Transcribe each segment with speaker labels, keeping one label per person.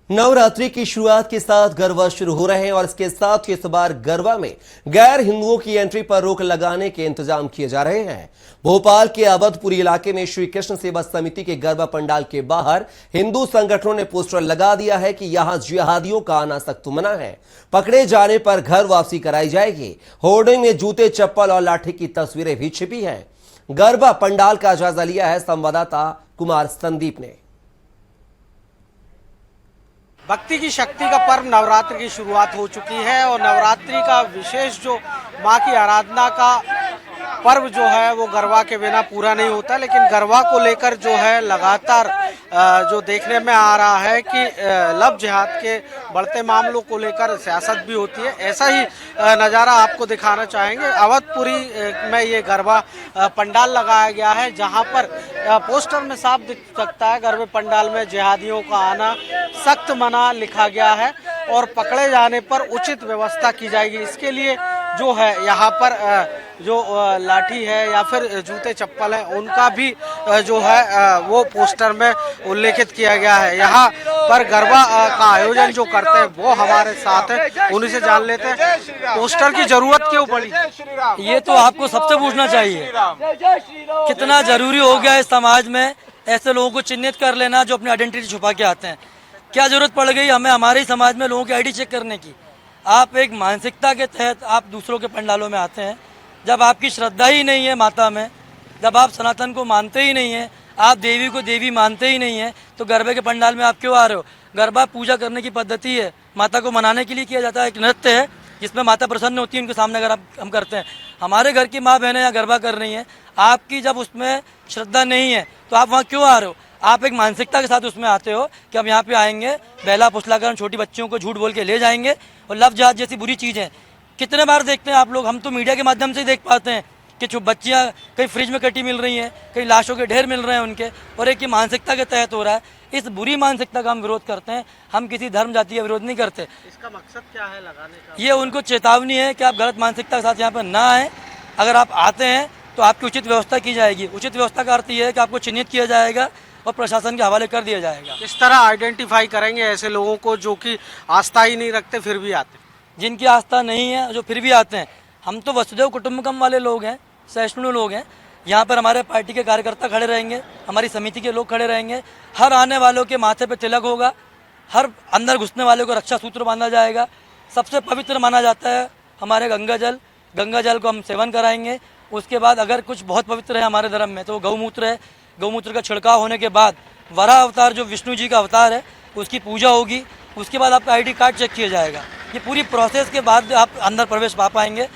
Speaker 1: नवरात्रि की शुरुआत के साथ गरबा शुरू हो रहे हैं और इसके साथ ही इस बार गरबा में गैर हिंदुओं की एंट्री पर रोक लगाने के इंतजाम किए जा रहे हैं। भोपाल के अवधपुरी इलाके में श्री कृष्ण सेवा समिति के गरबा पंडाल के बाहर हिंदू संगठनों ने पोस्टर लगा दिया है कि यहां जिहादियों का आना सख्त मना है, पकड़े जाने पर घर वापसी कराई जाएगी। होर्डिंग में जूते, चप्पल और लाठी की तस्वीरें भी छिपी हैं। गरबा पंडाल का जायजा लिया है संवाददाता कुमार संदीप ने।
Speaker 2: भक्ति की शक्ति का पर्व नवरात्रि की शुरुआत हो चुकी है और नवरात्रि का विशेष जो मां की आराधना का पर्व जो है वो गरबा के बिना पूरा नहीं होता। लेकिन गरबा को लेकर जो है लगातार जो देखने में आ रहा है कि लव जिहाद के बढ़ते मामलों को लेकर सियासत भी होती है। ऐसा ही नज़ारा आपको दिखाना चाहेंगे। अवधपुरी में ये गरबा पंडाल लगाया गया है, जहां पर पोस्टर में साफ दिख सकता है गरबे पंडाल में जिहादियों का आना सख्त मना लिखा गया है और पकड़े जाने पर उचित व्यवस्था की जाएगी। इसके लिए जो है यहाँ पर जो लाठी है या फिर जूते चप्पल है उनका भी जो है वो पोस्टर में उल्लेखित किया गया है। यहाँ पर गरबा का आयोजन जो करते हैं वो हमारे साथ है, उन्हीं से जान लेते हैं पोस्टर की जरूरत क्यों पड़ी।
Speaker 3: ये तो आपको सबसे पूछना चाहिए, कितना जरूरी हो गया है समाज में ऐसे लोगों को चिन्हित कर लेना जो अपनी आइडेंटिटी छुपा के आते हैं। क्या जरूरत पड़ गई हमें हमारे ही समाज में लोगों की आईडी चेक करने की। आप एक मानसिकता के तहत आप दूसरों के पंडालों में आते हैं। जब आपकी श्रद्धा ही नहीं है माता में, जब आप सनातन को मानते ही नहीं हैं, आप देवी को देवी मानते ही नहीं हैं, तो गरबे के पंडाल में आप क्यों आ रहे हो। गरबा पूजा करने की पद्धति है, माता को मनाने के लिए किया जाता है। एक नृत्य है जिसमें माता प्रसन्न होती है, उनके सामने अगर हम करते हैं। हमारे घर की माँ बहनें यहाँ गरबा कर रही हैं, आपकी जब उसमें श्रद्धा नहीं है तो आप वहाँ क्यों आ रहे हो। आप एक मानसिकता के साथ उसमें आते हो कि हम यहाँ पे आएंगे, बेला फुसलाकर हम छोटी बच्चियों को झूठ बोल के ले जाएंगे। और लव जिहाद जैसी बुरी चीज़ है, कितने बार देखते हैं आप लोग, हम तो मीडिया के माध्यम से ही देख पाते हैं कि जो बच्चियाँ कहीं फ्रिज में कटी मिल रही हैं, कहीं लाशों के ढेर मिल रहे हैं उनके, और एक ही मानसिकता के तहत हो रहा है। इस बुरी मानसिकता का हम विरोध करते हैं। हम किसी धर्म जाति का विरोध नहीं करते।
Speaker 2: इसका मकसद क्या है लगाने का?
Speaker 3: ये उनको चेतावनी है कि आप गलत मानसिकता के साथ यहाँ पर ना आएँ। अगर आप आते हैं तो आपकी उचित व्यवस्था की जाएगी। उचित व्यवस्था का अर्थ ये है कि आपको चिन्हित किया जाएगा और प्रशासन के हवाले कर दिया जाएगा।
Speaker 2: किस तरह आइडेंटिफाई करेंगे ऐसे लोगों को जो कि आस्था ही नहीं रखते फिर भी आते?
Speaker 3: जिनकी आस्था नहीं है, जो फिर भी आते हैं। हम तो वसुदेव कुटुंबकम वाले लोग हैं, सहिष्णु लोग हैं। यहाँ पर हमारे पार्टी के कार्यकर्ता खड़े रहेंगे, हमारी समिति के लोग खड़े रहेंगे। हर आने वालों के माथे पे तिलक होगा, हर अंदर घुसने वाले को रक्षा सूत्र बांधा जाएगा। सबसे पवित्र माना जाता है हमारे गंगा जल को हम सेवन कराएंगे। उसके बाद अगर कुछ बहुत पवित्र है हमारे धर्म में तो गौमूत्र है। गौमूत्र का छिड़काव होने के बाद वराह अवतार जो विष्णु जी का अवतार है उसकी पूजा होगी। उसके बाद आपका आईडी कार्ड चेक किया जाएगा। ये पूरी प्रोसेस के बाद आप अंदर प्रवेश पा पाएंगे।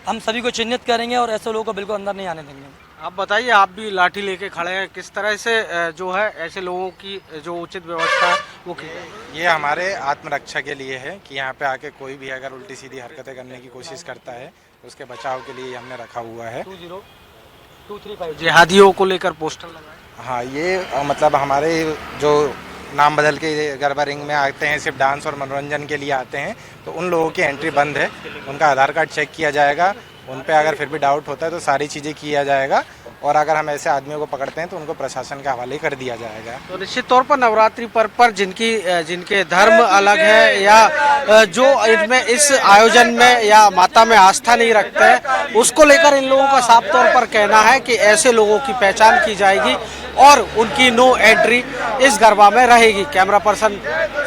Speaker 3: हम सभी को चिन्हित करेंगे और ऐसे लोगों को बिल्कुल अंदर नहीं आने देंगे।
Speaker 2: आप बताइए, आप भी लाठी लेके खड़े हैं, किस तरह से जो है ऐसे लोगों की जो उचित व्यवस्था है वो की जाए?
Speaker 4: ये हमारे आत्मरक्षा के लिए है कि यहाँ पे आके कोई भी अगर उल्टी सीधी हरकतें करने की कोशिश करता है उसके बचाव के लिए हमने रखा हुआ है।
Speaker 3: 20235
Speaker 2: जिहादियों को लेकर पोस्टर लगाए।
Speaker 4: हाँ, ये मतलब हमारे जो नाम बदल के गरबा रिंग में आते हैं, सिर्फ डांस और मनोरंजन के लिए आते हैं, तो उन लोगों की एंट्री बंद है। उनका आधार कार्ड चेक किया जाएगा, उन पे अगर फिर भी डाउट होता है तो सारी चीज़ें किया जाएगा और अगर हम ऐसे आदमियों को पकड़ते हैं तो उनको प्रशासन के हवाले कर दिया जाएगा।
Speaker 2: तो निश्चित तौर पर नवरात्रि पर्व पर जिनके धर्म अलग है या जो इनमें इस आयोजन में या माता में आस्था नहीं रखते हैं, उसको लेकर इन लोगों का साफ तौर पर कहना है कि ऐसे लोगों की पहचान की जाएगी और उनकी नो एंट्री इस गरबा में रहेगी। कैमरा पर्सन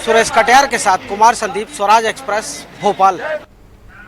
Speaker 2: सुरेश कटियार के साथ कुमार संदीप, स्वराज एक्सप्रेस, भोपाल।